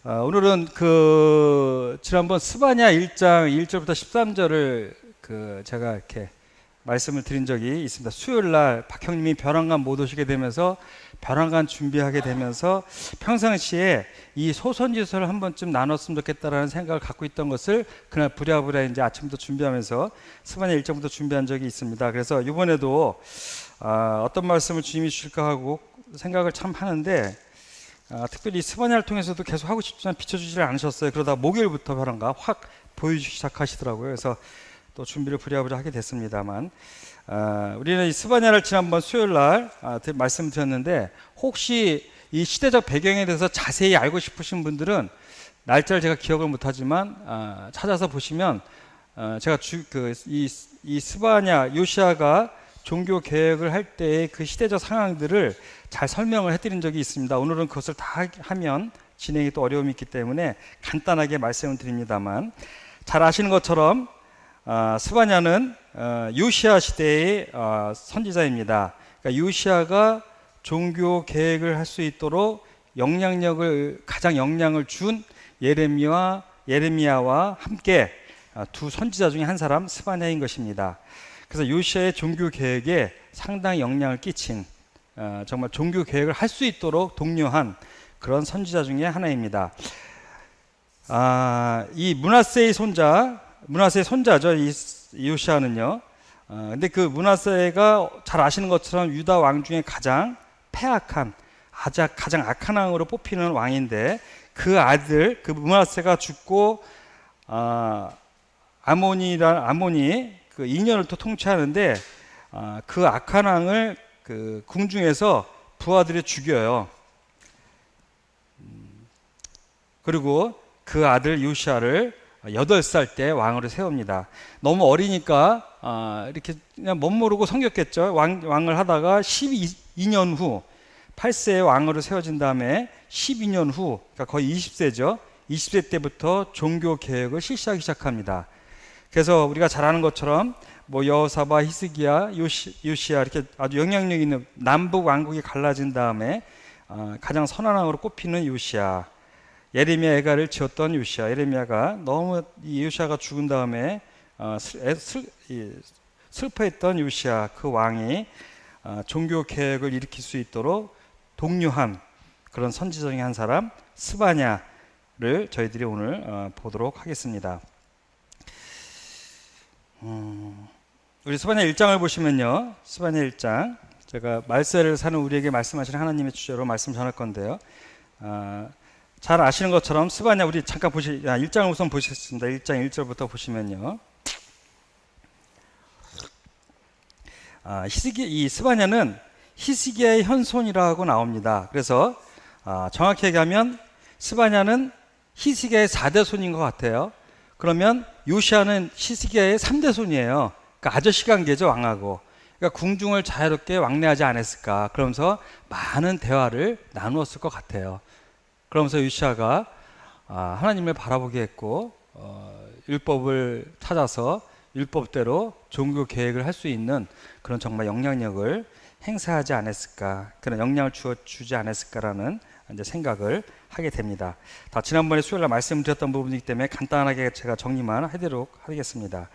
오늘은 지난번 스바냐 1장 1절부터 13절을 제가 이렇게 말씀을 드린 적이 있습니다. 수요일 날 박형님이 벼랑간 못 오시게 되면서 벼랑간 준비하게 되면서 평상시에 이 소선지서를 한 번쯤 나눴으면 좋겠다라는 생각을 갖고 있던 것을 그날 부랴부랴 이제 아침부터 준비하면서 스바냐 1장부터 준비한 적이 있습니다. 그래서 이번에도 어떤 말씀을 주님이 주실까 하고 생각을 참 하는데 특별히 스바냐를 통해서도 계속 하고 싶지만 비춰주질 않으셨어요. 그러다 목요일부터 벼랑가 확 보여주기 시작하시더라고요. 그래서 또 준비를 부랴부랴 하게 됐습니다만 우리는 이 스바냐를 지난번 수요일 날 말씀드렸는데 혹시 이 시대적 배경에 대해서 자세히 알고 싶으신 분들은 날짜를 제가 기억을 못하지만 찾아서 보시면 제가 이 스바냐 요시아가 종교 개혁을 할 때의 그 시대적 상황들을 잘 설명을 해드린 적이 있습니다. 오늘은 그것을 다 하면 진행이 또 어려움이 있기 때문에 간단하게 말씀을 드립니다만 잘 아시는 것처럼 스바냐는 요시아 시대의 선지자입니다. 그러니까 요시아가 종교 개혁을 할 수 있도록 가장 영향을 준 예레미야와 함께 두 선지자 중에 한 사람 스바냐인 것입니다. 그래서 요시아의 종교 개혁에 상당히 영향을 끼친 정말 종교 개혁을 할 수 있도록 독려한 그런 선지자 중에 하나입니다. 이 므낫세의 손자죠. 이 요시아는요. 근데 그 므낫세가 잘 아시는 것처럼 유다 왕 중에 가장 패악한, 가장 악한 왕으로 뽑히는 왕인데 그 아들, 그 므낫세가 죽고 아몬이 그 2년을 또 통치하는데 그 악한 왕을 그 궁중에서 부하들이 죽여요. 그리고 그 아들 요시아를 8살 때 왕으로 세웁니다. 너무 어리니까 이렇게 그냥 멋모르고 섬겼겠죠. 왕을 하다가 12년 후 8세의 왕으로 세워진 다음에 12년 후 그러니까 거의 20세죠. 20세 때부터 종교 개혁을 실시하기 시작합니다. 그래서 우리가 잘 아는 것처럼 여호사밧, 히스기야, 요시야 이렇게 아주 영향력 있는 남북 왕국이 갈라진 다음에 가장 선한 왕으로 꼽히는 요시야, 예레미야 애가를 지었던 요시야, 예레미야가 너무 이 요시야가 죽은 다음에 슬퍼했던 요시야 그 왕이 종교 개혁을 일으킬 수 있도록 독려한 그런 선지자 중에 한 사람 스바냐를 저희들이 오늘 보도록 하겠습니다. 우리 스바냐 1장을 보시면요, 스바냐 1장 제가 말세를 사는 우리에게 말씀하시는 하나님의 주제로 말씀 전할 건데요, 잘 아시는 것처럼 스바냐 우리 잠깐 1장을 우선 보시겠습니다. 1장 1절부터 보시면요, 이 스바냐는 히스기야의 현손이라고 나옵니다. 그래서 정확히 얘기하면 스바냐는 히스기야의 4대 손인 것 같아요. 그러면 요시아는 히스기야의 3대 손이에요. 그러니까 아저씨 관계죠, 왕하고. 그러니까 궁중을 자유롭게 왕래하지 않았을까. 그러면서 많은 대화를 나누었을 것 같아요. 그러면서 요시아가 하나님을 바라보게 했고 율법을 찾아서 율법대로 종교 계획을 할 수 있는 그런 정말 영향력을 행사하지 않았을까, 그런 영향을 주지 않았을까라는 이제 생각을 하게 됩니다. 다 지난번에 수요일날 말씀드렸던 부분이기 때문에 간단하게 제가 정리만 하도록 하겠습니다.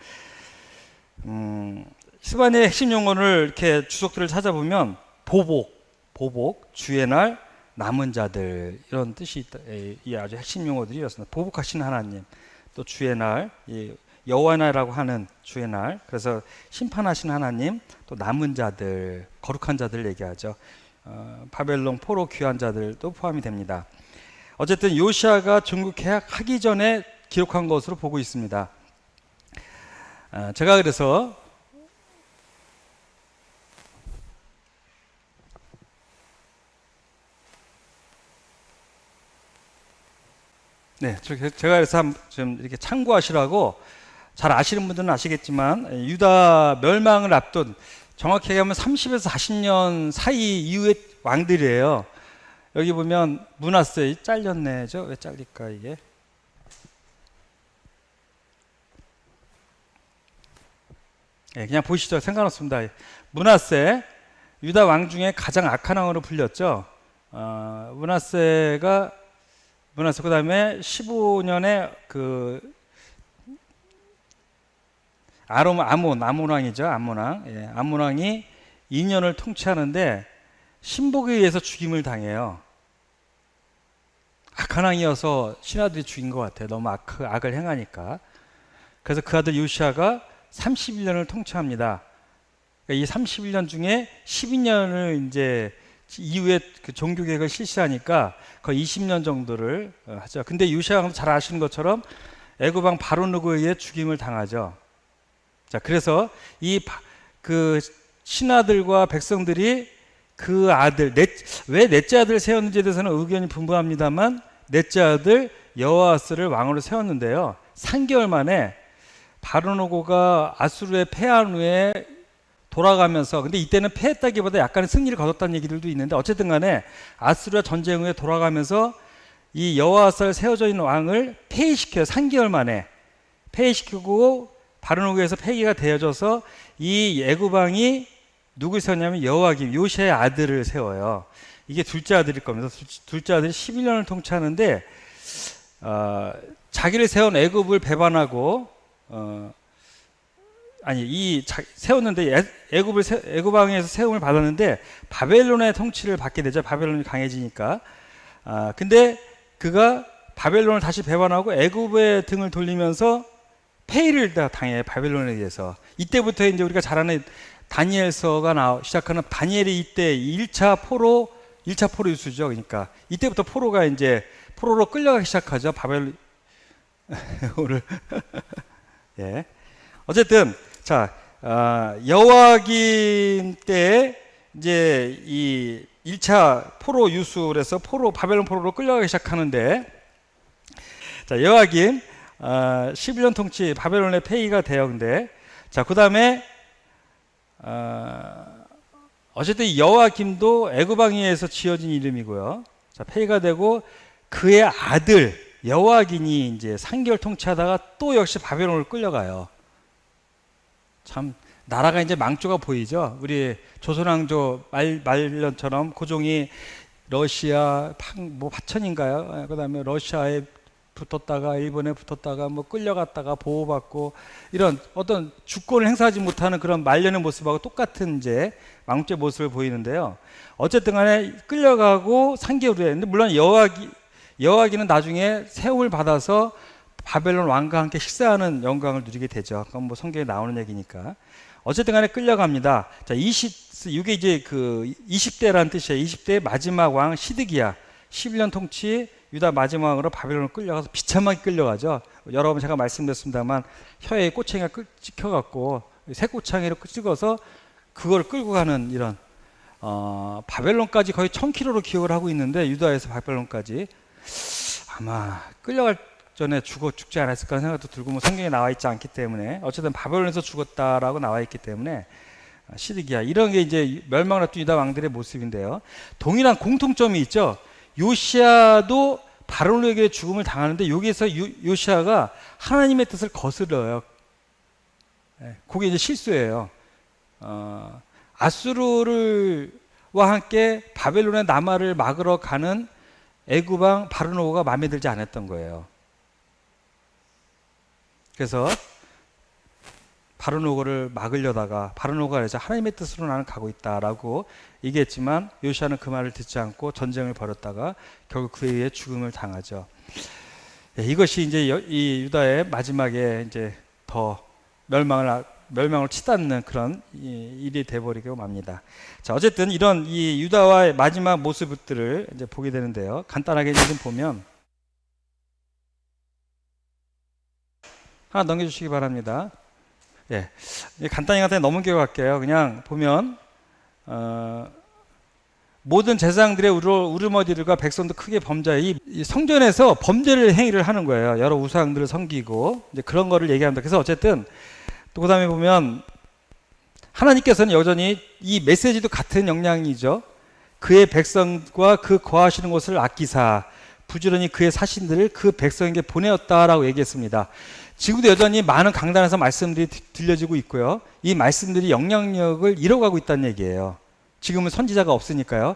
스바냐의 핵심 용어를 이렇게 주석들을 찾아보면 보복, 주의 날, 남은 자들 이런 뜻이 있다. 이 아주 핵심 용어들이 이렇습니다. 보복하시는 하나님, 또 주의 날, 여호와의 날이라고 하는 주의 날, 그래서 심판하시는 하나님, 또 남은 자들, 거룩한 자들 얘기하죠. 바벨론 포로 귀한 자들도 포함이 됩니다. 어쨌든 요시아가 종교 개혁하기 전에 기록한 것으로 보고 있습니다. 제가 그래서 제가 그래서 좀 이렇게 참고하시라고, 잘 아시는 분들은 아시겠지만 유다 멸망을 앞둔, 정확히 얘기하면 30에서 40년 사이 이후의 왕들이에요. 여기 보면 므낫세 잘렸네죠. 왜 잘릴까 이게? 그냥 보시죠. 상관없습니다. 므낫세 유다 왕 중에 가장 악한 왕으로 불렸죠. 므낫세가 그래서 그다음에 15년에 그 아몬 왕이죠. 아몬 왕. 예, 아몬 왕이 2년을 통치하는데 신복에 의해서 죽임을 당해요. 악한 왕이어서 신하들이 죽인 것 같아요. 너무 악을 행하니까. 그래서 그 아들 요시아가 31년을 통치합니다. 그러니까 이 31년 중에 12년을 이제 이후에 그 종교개혁을 실시하니까 거의 20년 정도를 하죠. 근데 요시아가 잘 아시는 것처럼 애굽 왕 바로누고에 의해 죽임을 당하죠. 자, 그래서 그 신하들과 백성들이 그 아들, 왜 넷째 아들을 세웠는지에 대해서는 의견이 분분합니다만 넷째 아들 여호아스를 왕으로 세웠는데요. 3개월 만에 바로누고가 아수르에 패한 후에 돌아가면서, 근데 이때는 패했다기보다 약간의 승리를 거뒀다는 얘기들도 있는데 어쨌든 간에 아수르와 전쟁 후에 돌아가면서 이 여호아스를 세워져 있는 왕을 폐위시켜요. 3개월 만에 폐위시키고 바로누고에서 폐기가 되어져서 이 애굽 왕이 누굴 세웠냐면 여호아김, 요시아의 아들을 세워요. 이게 둘째 아들일 겁니다. 둘째 아들이 11년을 통치하는데 자기를 세운 애굽을 배반하고 세웠는데 애굽 왕에서 세움을 받았는데 바벨론의 통치를 받게 되죠. 바벨론이 강해지니까. 근데 그가 바벨론을 다시 배반하고 애굽의 등을 돌리면서 폐위를 당해, 바벨론에 의해서. 이때부터 이제 우리가 잘 아는 다니엘서가 시작하는 다니엘이 이때 1차 포로 유수죠. 그러니까 이때부터 포로로 끌려가기 시작하죠. 바벨론을. 예. 어쨌든 자, 여호와김 때 이제 이 1차 포로 유수에서 바벨론 포로로 끌려가기 시작하는데, 자, 여호와김 11년 통치 바벨론의 폐위가 돼요. 근데 자, 그다음에 어쨌든 여호와김도 애굽 왕에 의해서 지어진 이름이고요. 자, 폐위가 되고 그의 아들 여호와긴이 이제 3개월 통치하다가 또 역시 바벨론을 끌려가요. 참 나라가 이제 망조가 보이죠. 우리 조선왕조 말년처럼 고종이 러시아 파천인가요? 그다음에 러시아에 붙었다가 일본에 붙었다가 끌려갔다가 보호받고 이런 어떤 주권을 행사하지 못하는 그런 말년의 모습하고 똑같은 이제 망조의 모습을 보이는데요. 어쨌든 간에 끌려가고 3개월 후에, 근데 물론 여호와기는 나중에 세움을 받아서 바벨론 왕과 함께 식사하는 영광을 누리게 되죠. 그건 성경에 나오는 얘기니까. 어쨌든 간에 끌려갑니다. 자, 이게 이제 그 20대라는 뜻이에요. 20대의 마지막 왕 시드기야. 11년 통치 유다 마지막 왕으로 바벨론을 끌려가서 비참하게 끌려가죠. 여러 번 제가 말씀드렸습니다만 혀에 꼬챙이가 찍혀갖고 새꼬챙이로 찍어서 그걸 끌고 가는 이런 바벨론까지 거의 1000km로 기억을 하고 있는데, 유다에서 바벨론까지 아마 끌려갈 전에 죽지 않았을까 하는 생각도 들고, 성경에 나와 있지 않기 때문에 어쨌든 바벨론에서 죽었다라고 나와 있기 때문에 시드기야, 이런 게 이제 멸망을 앞둔 유다 왕들의 모습인데요. 동일한 공통점이 있죠. 요시아도 바벨론에게 죽음을 당하는데 여기에서 요시아가 하나님의 뜻을 거스려요. 그게 이제 실수예요. 아수르와 함께 바벨론의 남하를 막으러 가는 애굽 왕 바로누고가 마음에 들지 않았던 거예요. 그래서 바로누고를 막으려다가 바로누고가 그래서 하나님의 뜻으로 나는 가고 있다라고 얘기했지만 요시아는 그 말을 듣지 않고 전쟁을 벌였다가 결국 그에 의해 죽음을 당하죠. 이것이 이제 이 유다의 마지막에 이제 더 멸망을 치닫는 그런 일이 돼버리고 맙니다. 자, 어쨌든 이런 이 유다와의 마지막 모습들을 이제 보게 되는데요. 간단하게 좀 보면 하나 넘겨주시기 바랍니다. 예, 간단히 넘은 게 갈게요. 그냥 보면 모든 제사장들의 우르머리들과 백성도 크게 범죄해. 이 성전에서 범죄를 행위를 하는 거예요. 여러 우상들을 섬기고 이제 그런 거를 얘기합니다. 그래서 어쨌든 또 그다음에 보면 하나님께서는 여전히 이 메시지도 같은 영향이죠. 그의 백성과 그 거하시는 곳을 아끼사 부지런히 그의 사신들을 그 백성에게 보내었다라고 얘기했습니다. 지금도 여전히 많은 강단에서 말씀들이 들려지고 있고요. 이 말씀들이 영향력을 잃어가고 있다는 얘기예요. 지금은 선지자가 없으니까요.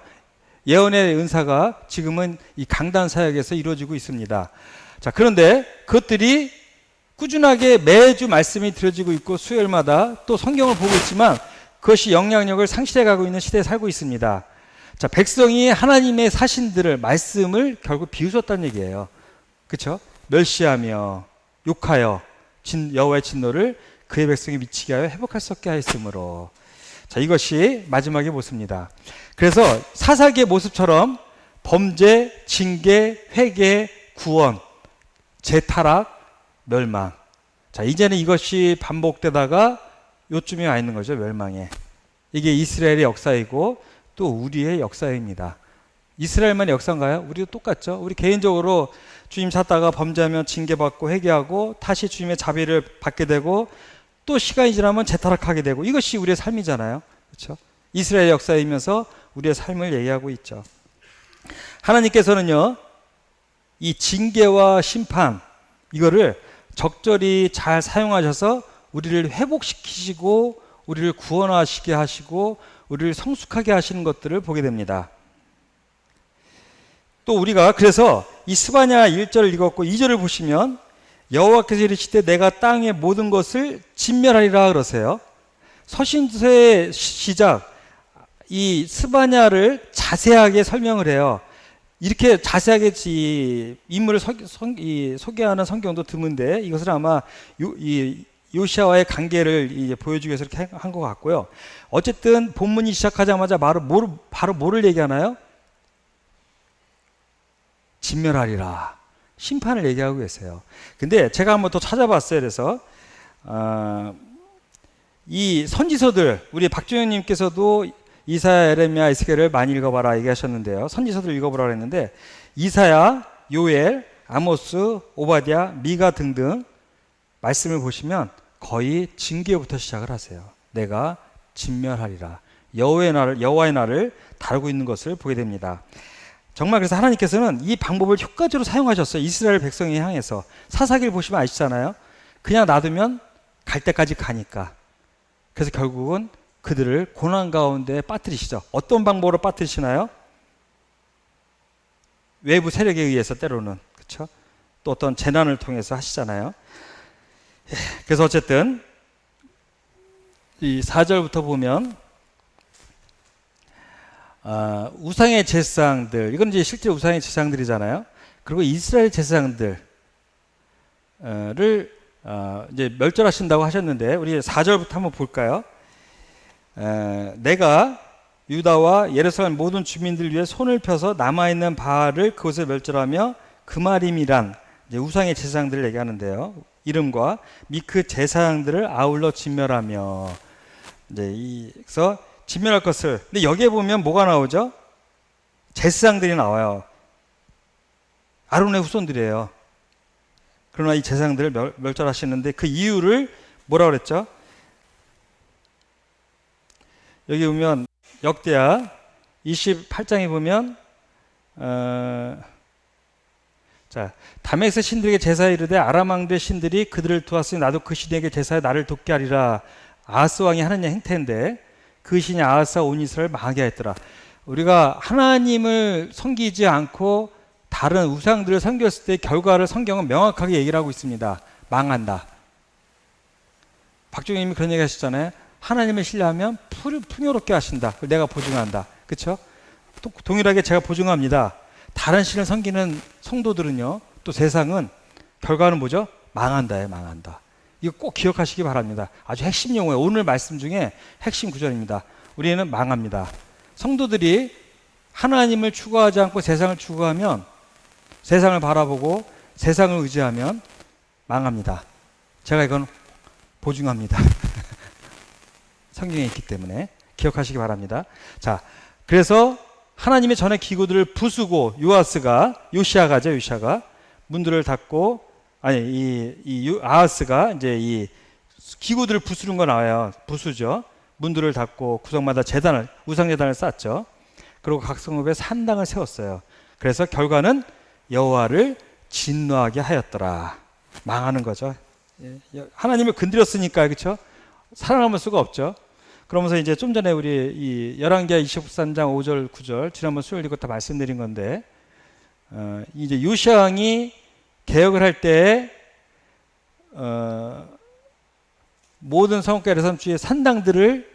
예언의 은사가 지금은 이 강단 사역에서 이루어지고 있습니다. 자, 그런데 그것들이 꾸준하게 매주 말씀이 들어지고 있고 수요일마다 또 성경을 보고 있지만 그것이 영향력을 상실해 가고 있는 시대에 살고 있습니다. 자, 백성이 하나님의 사신들을 말씀을 결국 비웃었다는 얘기예요. 그렇죠? 멸시하며 욕하여 여호와의 진노를 그의 백성이 미치게 하여 회복할 수 없게 하였으므로. 자, 이것이 마지막의 모습입니다. 그래서 사사기의 모습처럼 범죄, 징계, 회개, 구원, 재타락, 멸망. 자, 이제는 이것이 반복되다가 요쯤에 와 있는 거죠. 멸망에. 이게 이스라엘의 역사이고 또 우리의 역사입니다. 이스라엘만의 역사인가요? 우리도 똑같죠. 우리 개인적으로 주님 찾다가 범죄하면 징계받고 회개하고 다시 주님의 자비를 받게 되고 또 시간이 지나면 재타락하게 되고 이것이 우리의 삶이잖아요. 그렇죠? 이스라엘 역사이면서 우리의 삶을 얘기하고 있죠. 하나님께서는요, 이 징계와 심판 이거를 적절히 잘 사용하셔서 우리를 회복시키시고 우리를 구원하시게 하시고 우리를 성숙하게 하시는 것들을 보게 됩니다. 또 우리가 그래서 이 스바냐 1절을 읽었고 2절을 보시면 여호와께서 이르시되 내가 땅의 모든 것을 진멸하리라 그러세요. 서신서의 시작 이 스바냐를 자세하게 설명을 해요. 이렇게 자세하게 이 인물을 소개하는 성경도 드문데 이것을 아마 요시아와의 관계를 이제 보여주기 위해서 이렇게 한 것 같고요. 어쨌든 본문이 시작하자마자 바로 뭐를 얘기하나요? 진멸하리라. 심판을 얘기하고 계세요. 근데 제가 한번 더 찾아봤어요. 그래서 이 선지서들 우리 박주영님께서도 이사야, 에레미야, 에스겔을 많이 읽어봐라 얘기하셨는데요. 선지서들 읽어보라 그랬는데 이사야, 요엘, 아모스, 오바댜, 미가 등등 말씀을 보시면 거의 징계부터 시작을 하세요. 내가 진멸하리라. 여호와의 날을 다루고 있는 것을 보게 됩니다. 정말 그래서 하나님께서는 이 방법을 효과적으로 사용하셨어요. 이스라엘 백성에 향해서. 사사기를 보시면 아시잖아요. 그냥 놔두면 갈 때까지 가니까. 그래서 결국은 그들을 고난 가운데 빠뜨리시죠. 어떤 방법으로 빠뜨리시나요? 외부 세력에 의해서 때로는. 그렇죠? 또 어떤 재난을 통해서 하시잖아요. 그래서 어쨌든 이 4절부터 보면 우상의 제사장들, 이건 이제 실제 우상의 제사장들이잖아요. 그리고 이스라엘 제사장들을 이제 멸절하신다고 하셨는데 우리 4절부터 한번 볼까요? 내가 유다와 예루살렘 모든 주민들 위해 손을 펴서 남아있는 바알을 그곳에 멸절하며 그 말임이란 이제 우상의 제사장들을 얘기하는데요. 이름과 및 그 제사장들을 아울러 진멸하며 이제 그래서 진멸할 것을. 근데 여기에 보면 뭐가 나오죠? 제사장들이 나와요. 아론의 후손들이에요. 그러나 이 제사장들을 멸절하시는데 그 이유를 뭐라 그랬죠? 여기 보면 역대하 28장에 보면 자, 다메섹 신들에게 제사에 이르되 아람 왕들의 신들이 그들을 도왔으니 나도 그 신에게 제사에 나를 돕게 하리라. 아하스 왕이 하는 행태인데 그 신이 아하스와 온 이스라엘을 망하게 하였더라. 우리가 하나님을 섬기지 않고 다른 우상들을 섬겼을 때 결과를 성경은 명확하게 얘기를 하고 있습니다. 망한다. 박종희님이 그런 얘기 하셨잖아요. 하나님을 신뢰하면 풍요롭게 하신다. 내가 보증한다. 그렇죠? 동일하게 제가 보증합니다. 다른 신을 섬기는 성도들은요, 또 세상은 결과는 뭐죠? 망한다예요, 망한다. 이거 꼭 기억하시기 바랍니다. 아주 핵심 용어예요. 오늘 말씀 중에 핵심 구절입니다. 우리는 망합니다. 성도들이 하나님을 추구하지 않고 세상을 추구하면, 세상을 바라보고 세상을 의지하면 망합니다. 제가 이건 보증합니다. 성경에 있기 때문에 기억하시기 바랍니다. 자, 그래서 하나님의 전의 기구들을 부수고 요시아가 문들을 닫고 아하스가 이제 이 기구들을 부수는 거 나와요. 부수죠. 문들을 닫고 구석마다 우상 제단을 쌓았죠. 그리고 각 성읍에 산당을 세웠어요. 그래서 결과는 여호와를 진노하게 하였더라. 망하는 거죠. 하나님을 건드렸으니까, 그렇죠? 살아남을 수가 없죠. 그러면서 이제 좀 전에 우리 이 열왕기하 23장 5절 9절 지난번 수요일 이거 다 말씀드린 건데 이제 요시야 왕이 개혁을 할 때 모든 성읍과 예루살렘 주의 산당들을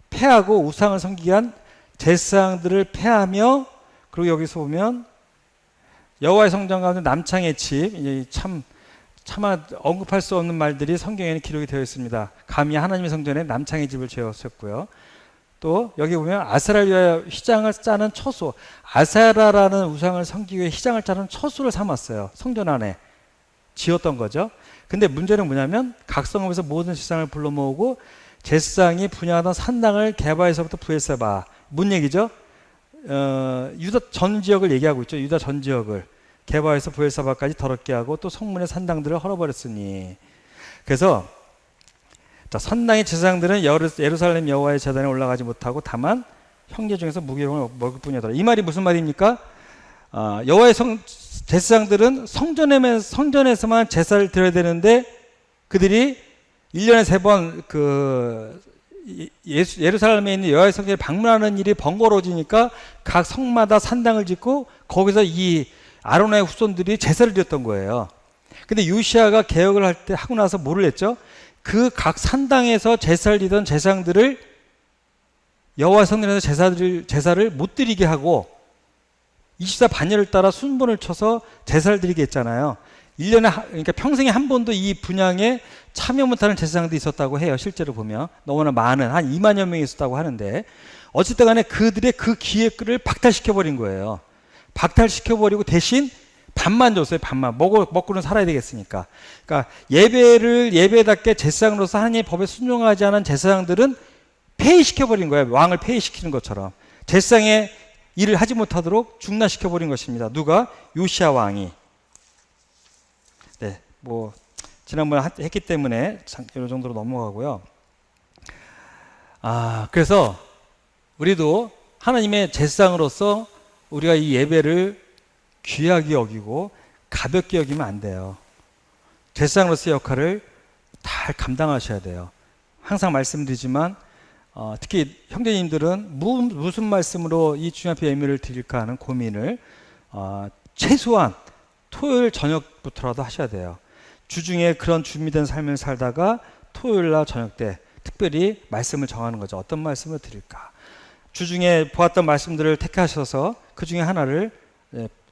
폐하고 우상을 섬기게 한 제사장들을 폐하며, 그리고 여기서 보면 여호와의 성전 가운데 남창의 집, 이제 차마 언급할 수 없는 말들이 성경에는 기록이 되어 있습니다. 감히 하나님의 성전에 남창의 집을 지었었고요. 또 여기 보면 아세라를 위하여 휘장을 짜는 처소, 아세라라는 우상을 섬기기 위해 휘장을 짜는 처소를 삼았어요. 성전 안에 지었던 거죠. 근데 문제는 뭐냐면 각 성읍에서 모든 제사장을 불러 모으고 제사장이 분양하던 산당을 게바에서부터 브에세바, 뭔 얘기죠? 유다 전 지역을 얘기하고 있죠. 유다 전 지역을 게바에서 브엘사바까지 더럽게 하고 또 성문의 산당들을 헐어버렸으니. 그래서 자, 산당의 제사장들은 예루살렘 여호와의 제단에 올라가지 못하고 다만 형제 중에서 무기용을 먹을 뿐이더라. 이 말이 무슨 말입니까? 여호와의 제사장들은 성전에서만 제사를 드려야 되는데 그들이 1년에 3번 예루살렘에 있는 여호와의 성전에 방문하는 일이 번거로워지니까 각 성마다 산당을 짓고 거기서 이 아론의 후손들이 제사를 드렸던 거예요. 근데 요시야가 개혁을 할 때 하고 나서 뭐를 했죠? 그 각 산당에서 제사를 드리던 제사장들을 여호와 성전에서 제사를 못 드리게 하고 24 반열을 따라 순번을 쳐서 제사를 드리게 했잖아요. 1년에 그러니까 평생에 한 번도 이 분향에 참여 못하는 제사장도 있었다고 해요. 실제로 보면 너무나 많은 한 2만여 명이 있었다고 하는데 어쨌든 간에 그들의 그 기획을 박탈시켜버린 거예요. 박탈시켜버리고 대신 밥만 줬어요. 밥만. 먹고는 살아야 되겠으니까. 그러니까 예배답게 제사장으로서 하나님의 법에 순종하지 않은 제사장들은 폐위시켜버린 거예요. 왕을 폐위시키는 것처럼. 제사장의 일을 하지 못하도록 중단시켜버린 것입니다. 누가? 요시야 왕이. 네, 뭐 지난번에 했기 때문에 이 정도로 넘어가고요. 그래서 우리도 하나님의 제사장으로서 우리가 이 예배를 귀하게 여기고 가볍게 여기면 안 돼요. 제사장으로서의 역할을 잘 감당하셔야 돼요. 항상 말씀드리지만 특히 형제님들은 무슨 말씀으로 이 주님 앞에 예배를 드릴까 하는 고민을 최소한 토요일 저녁부터라도 하셔야 돼요. 주중에 그런 준비된 삶을 살다가 토요일날 저녁 때 특별히 말씀을 정하는 거죠. 어떤 말씀을 드릴까? 주중에 보았던 말씀들을 택하셔서 그 중에 하나를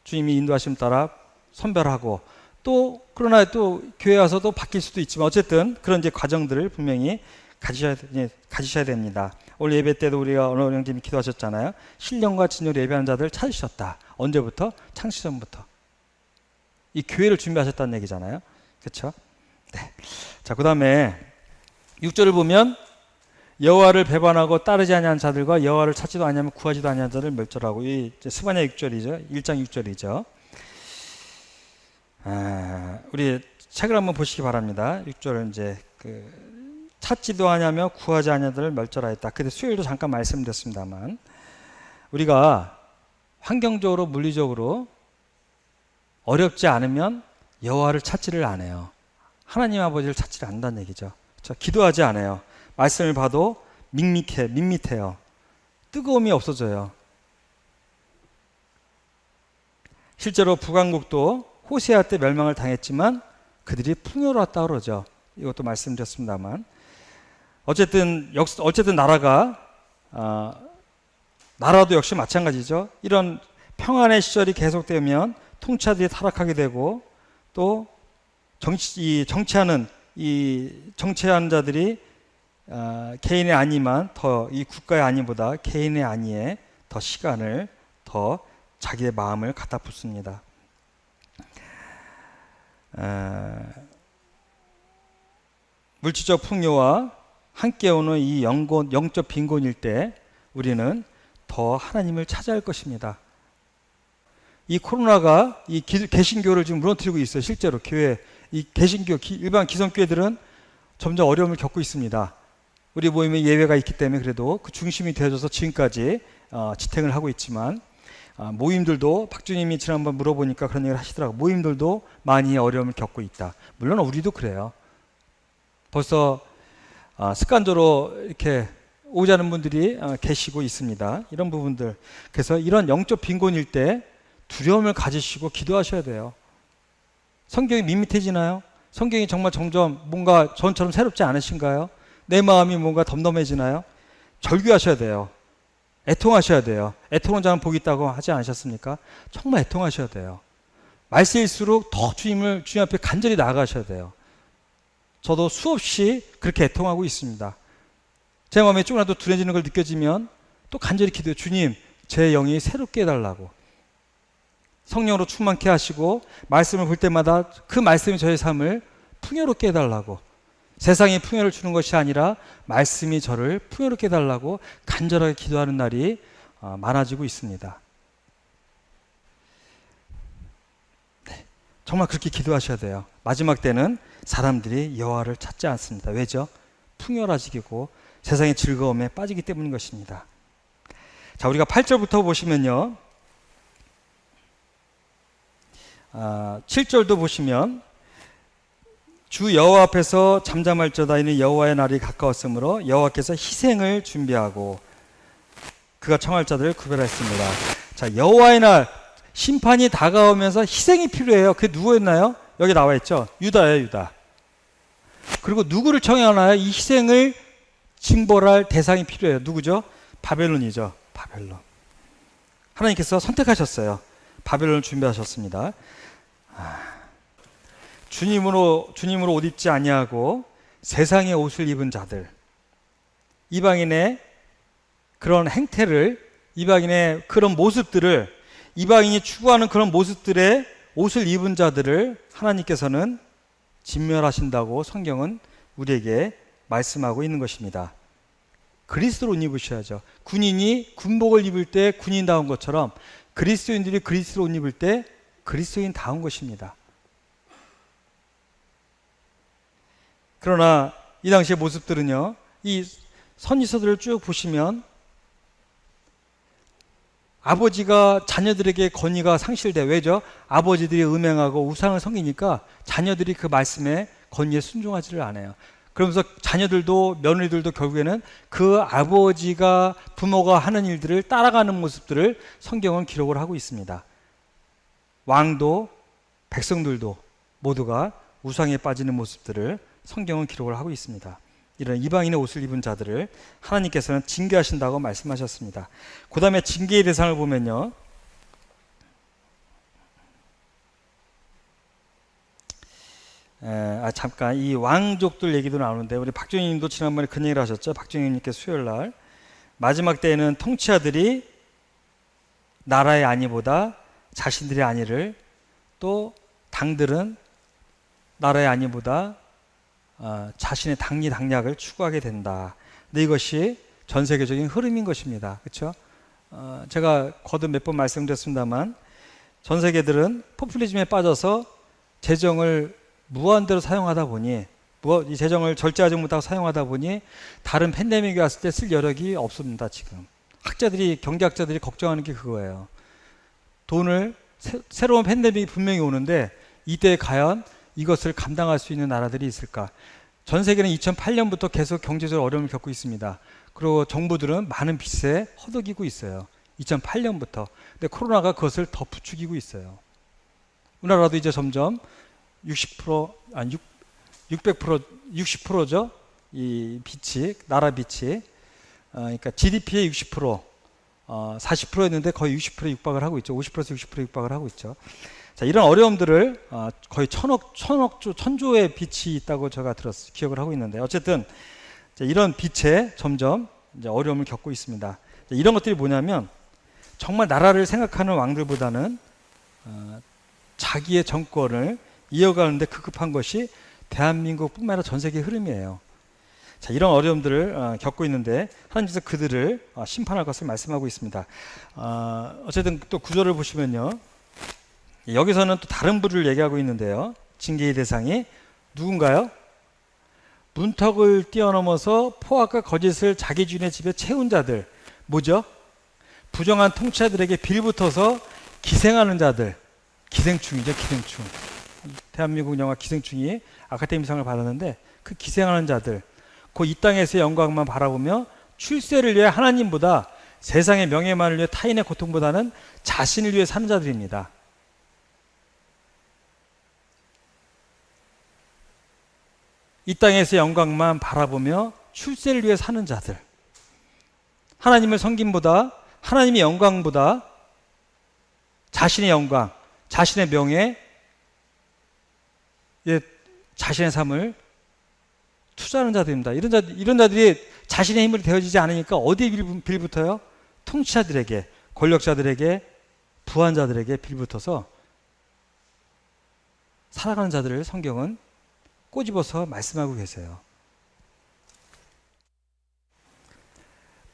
주님이 인도하심 따라 선별하고 또 그러나 또 교회 와서도 바뀔 수도 있지만 어쨌든 그런 이제 과정들을 분명히 가지셔야 됩니다. 오늘 예배 때도 우리가 오늘 형님이 기도하셨잖아요. 신령과 진정으로 예배하는 자들 찾으셨다. 언제부터? 창시전부터. 이 교회를 준비하셨다는 얘기잖아요. 그렇죠? 네. 자, 그다음에 6절을 보면 여호와를 배반하고 따르지 아니한 자들과 여호와를 찾지도 아니하며 구하지도 아니한 자를 멸절하고, 이 스바냐 6절이죠. 1장 6절이죠. 우리 책을 한번 보시기 바랍니다. 6절은 이제 찾지도 아니하며 구하지 아니한 자를 멸절하였다. 근데 수요일도 잠깐 말씀드렸습니다만 우리가 환경적으로 물리적으로 어렵지 않으면 여호와를 찾지를 안 해요. 하나님 아버지를 찾지를 않는다는 얘기죠. 그렇죠? 기도하지 않아요. 말씀을 봐도 밋밋해요. 뜨거움이 없어져요. 실제로 북왕국도 호세아 때 멸망을 당했지만 그들이 풍요로웠다 그러죠. 이것도 말씀드렸습니다만 어쨌든 나라도 역시 마찬가지죠. 이런 평안의 시절이 계속되면 통치자들이 타락하게 되고 또 정치하는 자들이 개인의 안위만 더 이 국가의 안위보다 개인의 안위에 더 시간을 더 자기의 마음을 갖다 붓습니다. 물질적 풍요와 함께 오는 이 영적 빈곤일 때 우리는 더 하나님을 찾아야 할 것입니다. 이 코로나가 이 개신교를 지금 무너뜨리고 있어요. 실제로 교회, 이 개신교, 일반 기성교회들은 점점 어려움을 겪고 있습니다. 우리 모임에 예외가 있기 때문에 그래도 그 중심이 되어져서 지금까지 지탱을 하고 있지만 모임들도 박주님이 지난번 물어보니까 그런 얘기를 하시더라고요. 모임들도 많이 어려움을 겪고 있다. 물론 우리도 그래요. 벌써 습관적으로 이렇게 오자는 분들이 계시고 있습니다. 이런 부분들. 그래서 이런 영적 빈곤일 때 두려움을 가지시고 기도하셔야 돼요. 성경이 밋밋해지나요? 성경이 정말 점점 뭔가 전처럼 새롭지 않으신가요? 내 마음이 뭔가 덤덤해지나요? 절규하셔야 돼요. 애통하셔야 돼요. 애통한 자는 복이 있다고 하지 않으셨습니까? 정말 애통하셔야 돼요. 말세일수록 더 주님 앞에 간절히 나아가셔야 돼요. 저도 수없이 그렇게 애통하고 있습니다. 제 마음에 조금이라도 둔해지는 걸 느껴지면 또 간절히 기도해요. 주님, 제 영이 새롭게 해달라고. 성령으로 충만케 하시고 말씀을 볼 때마다 그 말씀이 저의 삶을 풍요롭게 해달라고. 세상이 풍요를 주는 것이 아니라 말씀이 저를 풍요롭게 해달라고 간절하게 기도하는 날이 많아지고 있습니다. 네, 정말 그렇게 기도하셔야 돼요. 마지막 때는 사람들이 여호와를 찾지 않습니다. 왜죠? 풍요라지기고 세상의 즐거움에 빠지기 때문인 것입니다. 자, 우리가 8절부터 보시면요, 7절도 보시면 주 여호와 앞에서 잠잠할지어다. 이는 여호와의 날이 가까웠으므로 여호와께서 희생을 준비하고 그가 청할 자들을 구별했습니다. 자, 여호와의 날, 심판이 다가오면서 희생이 필요해요. 그게 누구였나요? 여기 나와 있죠. 유다예요, 유다. 그리고 누구를 청하나요? 이 희생을 징벌할 대상이 필요해요. 누구죠? 바벨론이죠. 바벨론. 하나님께서 선택하셨어요. 바벨론을 준비하셨습니다. 주님으로 옷 입지 아니하고 세상의 옷을 입은 자들, 이방인의 그런 행태를, 이방인의 그런 모습들을, 이방인이 추구하는 그런 모습들의 옷을 입은 자들을 하나님께서는 진멸하신다고 성경은 우리에게 말씀하고 있는 것입니다. 그리스도로 옷 입으셔야죠. 군인이 군복을 입을 때 군인다운 것처럼 그리스도인들이 그리스도로 옷 입을 때 그리스도인다운 것입니다. 그러나 이 당시의 모습들은요, 이 선지서들을 쭉 보시면 아버지가 자녀들에게 권위가 상실돼요. 왜죠? 아버지들이 음행하고 우상을 섬기니까 자녀들이 그 말씀에 권위에 순종하지를 않아요. 그러면서 자녀들도 며느리들도 결국에는 그 아버지가 부모가 하는 일들을 따라가는 모습들을 성경은 기록을 하고 있습니다. 왕도 백성들도 모두가 우상에 빠지는 모습들을 성경은 기록을 하고 있습니다. 이런 이방인의 옷을 입은 자들을 하나님께서는 징계하신다고 말씀하셨습니다. 그 다음에 징계의 대상을 보면요, 잠깐 이 왕족들 얘기도 나오는데, 우리 박정희님도 지난번에 그 얘기를 하셨죠. 박정희님께서 수요일날 마지막 때에는 통치자들이 나라의 안위보다 자신들의 안위를, 또 당들은 나라의 안위보다 자신의 당리 당략을 추구하게 된다. 근데 이것이 전 세계적인 흐름인 것입니다. 그렇죠? 제가 거듭 몇 번 말씀드렸습니다만 전 세계들은 포퓰리즘에 빠져서 재정을 무한대로 사용하다 보니, 이 재정을 절제하지 못하고 사용하다 보니 다른 팬데믹이 왔을 때 쓸 여력이 없습니다. 지금 경제학자들이 걱정하는 게 그거예요. 돈을, 새로운 팬데믹이 분명히 오는데 이때 과연 이것을 감당할 수 있는 나라들이 있을까? 전 세계는 2008년부터 계속 경제적 어려움을 겪고 있습니다. 그리고 정부들은 많은 빚에 허덕이고 있어요. 2008년부터. 근데 코로나가 그것을 더 부추기고 있어요. 우리나라도 이제 점점 60%죠. 이 빚이, 나라 빚이. 그러니까 GDP의 60%, 40%였는데 거의 60%에 육박을 하고 있죠. 50%에서 60%에 육박을 하고 있죠. 자, 이런 어려움들을 거의 천조의 빚이 있다고 제가 기억을 하고 있는데, 어쨌든 이런 빚에 점점 이제 어려움을 겪고 있습니다. 이런 것들이 뭐냐면 정말 나라를 생각하는 왕들보다는 자기의 정권을 이어가는데 급급한 것이 대한민국뿐만 아니라 전 세계의 흐름이에요. 자, 이런 어려움들을 겪고 있는데 하나님께서 그들을 심판할 것을 말씀하고 있습니다. 어쨌든 또 구절을 보시면요, 여기서는 또 다른 부류를 얘기하고 있는데요, 징계의 대상이 누군가요? 문턱을 뛰어넘어서 포악과 거짓을 자기 주인의 집에 채운 자들. 뭐죠? 부정한 통치자들에게 빌붙어서 기생하는 자들. 기생충이죠, 기생충. 대한민국 영화 기생충이 아카데미상을 받았는데 그 기생하는 자들, 그 이 땅에서의 영광만 바라보며 출세를 위해 하나님보다 세상의 명예만을 위해 타인의 고통보다는 자신을 위해 사는 자들입니다. 이 땅에서 영광만 바라보며 출세를 위해 사는 자들, 하나님을 섬김보다, 하나님의 영광보다 자신의 영광, 자신의 명예, 자신의 삶을 투자하는 자들입니다. 이런 자들이 자신의 힘으로 되어지지 않으니까 어디에 빌붙어요? 통치자들에게, 권력자들에게, 부한자들에게 빌붙어서 살아가는 자들을 성경은 꼬집어서 말씀하고 계세요.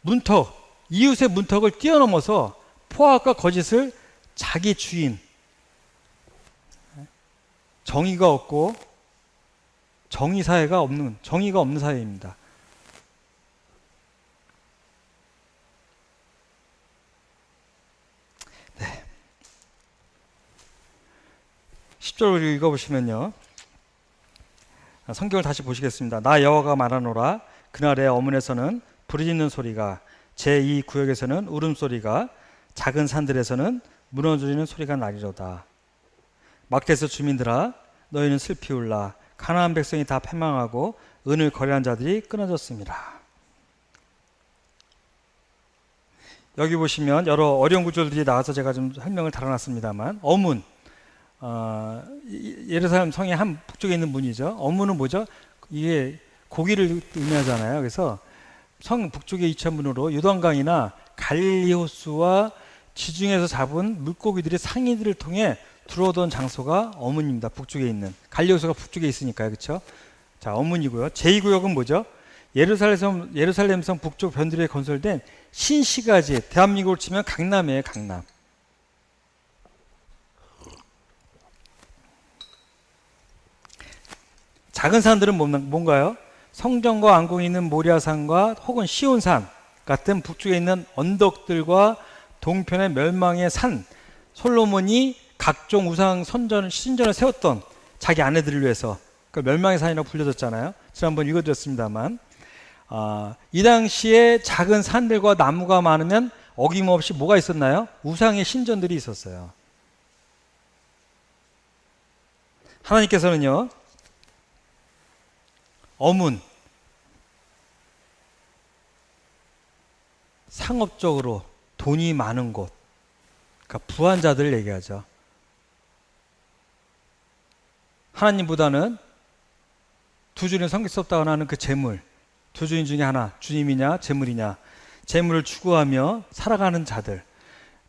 문턱, 이웃의 문턱을 뛰어넘어서 포악과 거짓을 자기 주인, 정의가 없고 정의가 없는 사회입니다. 네. 10절을 읽어보시면요, 성경을 다시 보시겠습니다. 나 여호와가 말하노라. 그날의 어문에서는 부르짖는 소리가, 제2구역에서는 울음소리가, 작은 산들에서는 무너지는 소리가 나리로다. 막대서 주민들아, 너희는 슬피 울라. 가나안 백성이 다 패망하고 은을 거래한 자들이 끊어졌습니다. 여기 보시면 여러 어려운 구절들이 나와서 제가 좀 설명을 달아놨습니다만, 어문, 예루살렘 성의 한 북쪽에 있는 문이죠. 어문은 뭐죠? 이게 고기를 의미하잖아요. 그래서 성 북쪽에 위치한 문으로 요단강이나 갈릴리 호수와 지중해에서 잡은 물고기들이 상인들을 통해 들어오던 장소가 어문입니다. 북쪽에 있는 갈릴리 호수가 북쪽에 있으니까요, 그렇죠? 자, 어문이고요. 제2구역은 뭐죠? 예루살렘 성 북쪽 변두리에 건설된 신시가지, 대한민국으로 치면 강남이에요, 강남. 작은 산들은 뭔가요? 성전과 왕궁이 있는 모리아산과 혹은 시온산 같은 북쪽에 있는 언덕들과 동편의 멸망의 산, 솔로몬이 각종 우상 신전을 세웠던 자기 아내들을 위해서 그 멸망의 산이라고 불려졌잖아요. 지난번 읽어드렸습니다만, 이 당시에 작은 산들과 나무가 많으면 어김없이 뭐가 있었나요? 우상의 신전들이 있었어요. 하나님께서는요, 어문, 상업적으로 돈이 많은 곳, 그러니까 부한자들을 얘기하죠. 하나님보다는 두 주인을 섬길 수 없다고 하는 그 재물, 두 주인 중에 하나, 주님이냐 재물이냐, 재물을 추구하며 살아가는 자들.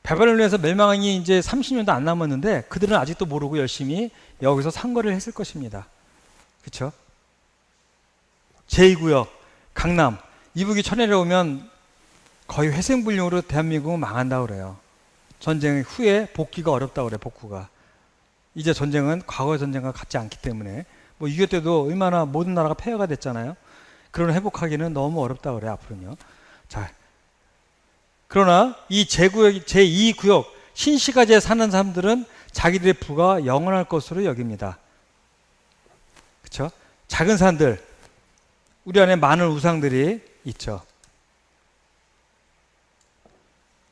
바벨론에서 멸망이 이제 30년도 안 남았는데 그들은 아직도 모르고 열심히 여기서 상거래를 했을 것입니다. 그렇죠? 제2구역, 강남, 이북이 쳐내려오면 거의 회생불능으로 대한민국은 망한다고 그래요. 전쟁 후에 복귀가 어렵다고 그래요, 복구가. 이제 전쟁은 과거의 전쟁과 같지 않기 때문에, 뭐 6.25 때도 얼마나 모든 나라가 폐허가 됐잖아요. 그런 회복하기는 너무 어렵다고 그래요, 앞으로는요. 자, 그러나 이 제2구역, 신시가지에 사는 사람들은 자기들의 부가 영원할 것으로 여깁니다. 그렇죠? 작은 산들, 우리 안에 많은 우상들이 있죠.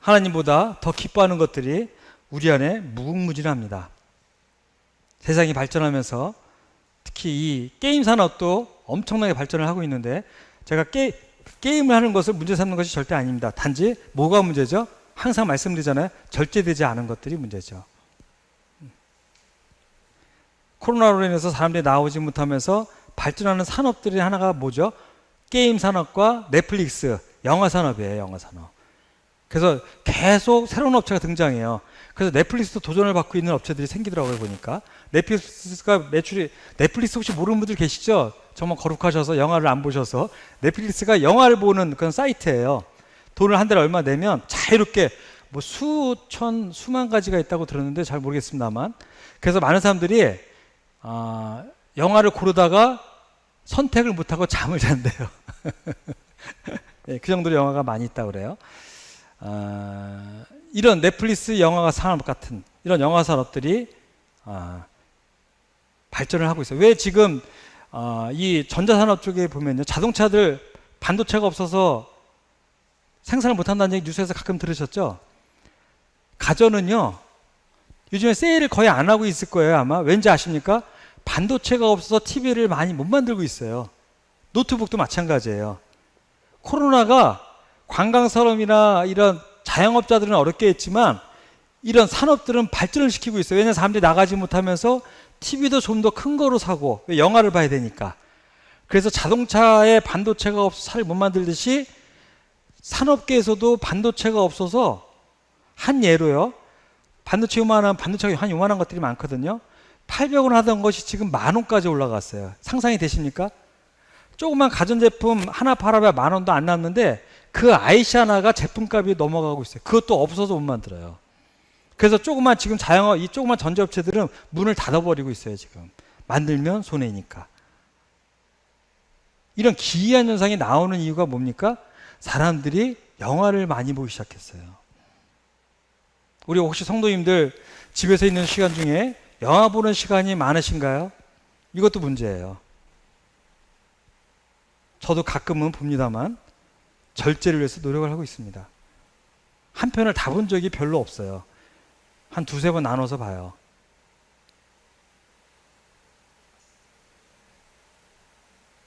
하나님보다 더 기뻐하는 것들이 우리 안에 무궁무진합니다. 세상이 발전하면서 특히 이 게임 산업도 엄청나게 발전을 하고 있는데, 제가 게임을 하는 것을 문제 삼는 것이 절대 아닙니다. 단지 뭐가 문제죠? 항상 말씀드리잖아요. 절제되지 않은 것들이 문제죠. 코로나로 인해서 사람들이 나오지 못하면서 발전하는 산업들이 하나가 뭐죠? 게임 산업과 넷플릭스, 영화 산업이에요, 영화 산업. 그래서 계속 새로운 업체가 등장해요. 그래서 넷플릭스도 도전을 받고 있는 업체들이 생기더라고요, 보니까. 넷플릭스 혹시 모르는 분들 계시죠? 정말 거룩하셔서 영화를 안 보셔서. 넷플릭스가 영화를 보는 그런 사이트예요. 돈을 한 달에 얼마 내면 자유롭게 뭐 수만 가지가 있다고 들었는데 잘 모르겠습니다만. 그래서 많은 사람들이 영화를 고르다가 선택을 못하고 잠을 잔대요. 네, 그 정도로 영화가 많이 있다고 그래요. 이런 넷플릭스 영화 산업 같은 이런 영화 산업들이 발전을 하고 있어요. 왜 지금 이 전자산업 쪽에 보면요, 자동차들 반도체가 없어서 생산을 못한다는 얘기 뉴스에서 가끔 들으셨죠? 가전은요, 요즘에 세일을 거의 안 하고 있을 거예요, 아마. 왠지 아십니까? 반도체가 없어서 TV를 많이 못 만들고 있어요. 노트북도 마찬가지예요. 코로나가 관광산업이나 이런 자영업자들은 어렵게 했지만 이런 산업들은 발전을 시키고 있어요. 왜냐하면 사람들이 나가지 못하면서 TV도 좀 더 큰 거로 사고, 영화를 봐야 되니까. 그래서 자동차에 반도체가 없어서 잘 못 만들듯이 산업계에서도 반도체가 없어서, 한 예로요, 반도체가 한 요만한 것들이 많거든요. 800원 하던 것이 지금 10,000원까지 올라갔어요. 상상이 되십니까? 조그만 가전제품 하나 팔아봐야 10,000원도 안 남는데 그 IC 하나가 제품값이 넘어가고 있어요. 그것도 없어서 못 만들어요. 그래서 조그만 지금 이 조그만 전자업체들은 문을 닫아버리고 있어요. 지금 만들면 손해니까. 이런 기이한 현상이 나오는 이유가 뭡니까? 사람들이 영화를 많이 보기 시작했어요. 우리 혹시 성도님들 집에서 있는 시간 중에 영화 보는 시간이 많으신가요? 이것도 문제예요. 저도 가끔은 봅니다만 절제를 위해서 노력을 하고 있습니다. 한 편을 다 본 적이 별로 없어요. 한 2-3번 나눠서 봐요.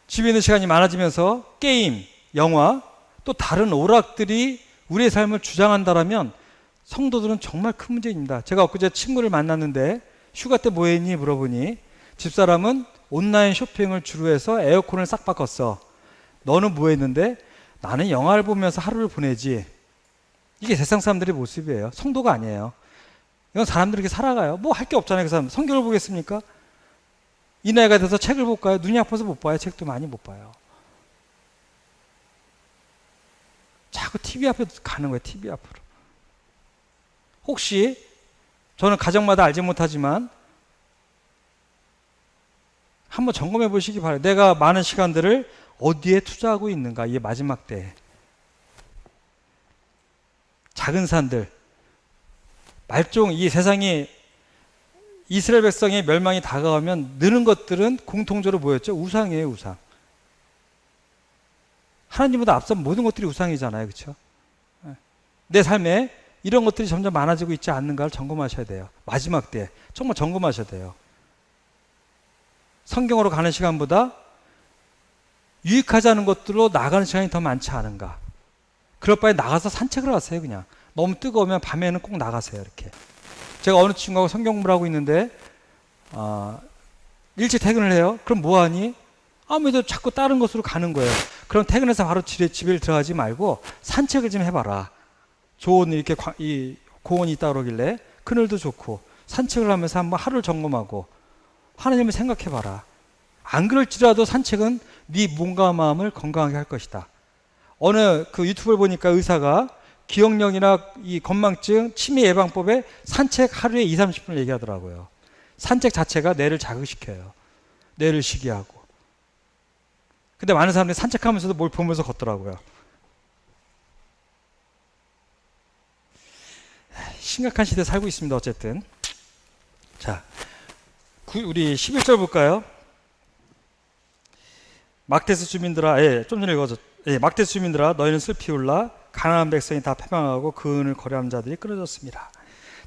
집에 있는 시간이 많아지면서 게임, 영화, 또 다른 오락들이 우리의 삶을 주장한다라면 성도들은 정말 큰 문제입니다. 제가 엊그제 친구를 만났는데 휴가 때 뭐 했니? 물어보니 집사람은 온라인 쇼핑을 주로 해서 에어컨을 싹 바꿨어. 너는 뭐 했는데? 나는 영화를 보면서 하루를 보내지. 이게 세상 사람들의 모습이에요. 성도가 아니에요. 이건 사람들이 이렇게 살아가요. 뭐 할 게 없잖아요. 그 사람 성경을 보겠습니까? 이 나이가 돼서 책을 볼까요? 눈이 아파서 못 봐요. 책도 많이 못 봐요. 자꾸 TV 앞에 가는 거예요. TV 앞으로. 혹시 저는 가정마다 알지 못하지만 한번 점검해 보시기 바라요. 내가 많은 시간들을 어디에 투자하고 있는가? 이게 마지막 때에. 작은 산들, 말종, 이 세상이 이스라엘 백성의 멸망이 다가오면 느는 것들은 공통적으로 뭐였죠? 우상이에요, 우상. 하나님보다 앞선 모든 것들이 우상이잖아요, 그렇죠? 내 삶에 이런 것들이 점점 많아지고 있지 않는가를 점검하셔야 돼요. 마지막 때 정말 점검하셔야 돼요. 성경으로 가는 시간보다 유익하지 않은 것들로 나가는 시간이 더 많지 않은가. 그럴 바에 나가서 산책을 하세요. 그냥 너무 뜨거우면 밤에는 꼭 나가세요. 이렇게. 제가 어느 친구하고 성경 공부를 하고 있는데 일찍 퇴근을 해요. 그럼 뭐하니? 아무래도 자꾸 다른 곳으로 가는 거예요. 그럼 퇴근해서 바로 집에 들어가지 말고 산책을 좀 해봐라. 좋은 이렇게 이 공원이 있다 그러길래 그늘도 좋고 산책을 하면서 한번 하루를 점검하고 하나님을 생각해봐라. 안 그럴지라도 산책은 네 몸과 마음을 건강하게 할 것이다. 어느 그 유튜브를 보니까 의사가 기억력이나 이 건망증, 치매 예방법에 산책 하루에 20-30분을 얘기하더라고요. 산책 자체가 뇌를 자극시켜요. 뇌를 쉬게 하고. 근데 많은 사람들이 산책하면서도 뭘 보면서 걷더라고요. 심각한 시대에 살고 있습니다. 어쨌든. 자, 우리 11절 볼까요? 막대스 주민들아, 좀 전에 읽어줬. 막대스 주민들아, 너희는 슬피 울라. 가나안 백성이 다 패망하고 그 은을 거래하는 자들이 끊어졌습니다.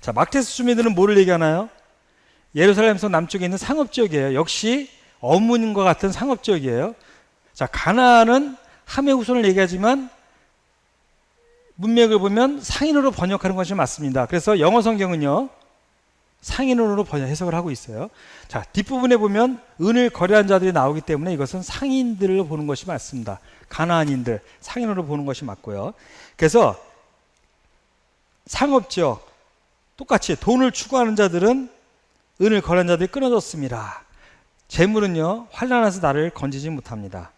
자, 막대스 주민들은 뭐를 얘기하나요? 예루살렘성 남쪽에 있는 상업지역이에요. 역시 어문과 같은 상업지역이에요. 자, 가나안은 함의 후손을 얘기하지만 문맥을 보면 상인으로 번역하는 것이 맞습니다. 그래서 영어 성경은요, 상인으로 해석을 하고 있어요. 자, 뒷부분에 보면 은을 거래한 자들이 나오기 때문에 이것은 상인들을 보는 것이 맞습니다. 가나안인들, 상인으로 보는 것이 맞고요. 그래서 상업지역, 똑같이 돈을 추구하는 자들은 은을 거래한 자들이 끊어졌습니다. 재물은요, 환난에서 나를 건지지 못합니다.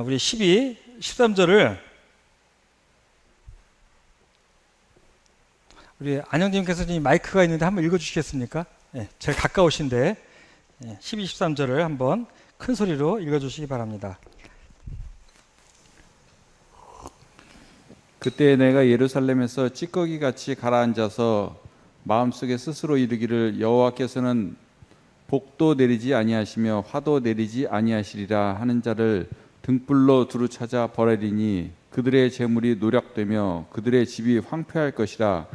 우리 13절을 우리 안영진님께서 마이크가 있는데 한번 읽어주시겠습니까? 제일 가까우신데 12, 13절을 한번 큰 소리로 읽어주시기 바랍니다. 그때 내가 예루살렘에서 찌꺼기같이 가라앉아서 마음속에 스스로 이르기를 여호와께서는 복도 내리지 아니하시며 화도 내리지 아니하시리라 하는 자를 등불로 두루 찾아 벌하리니 그들의 재물이 노략되며 그들의 집이 황폐할 것이라.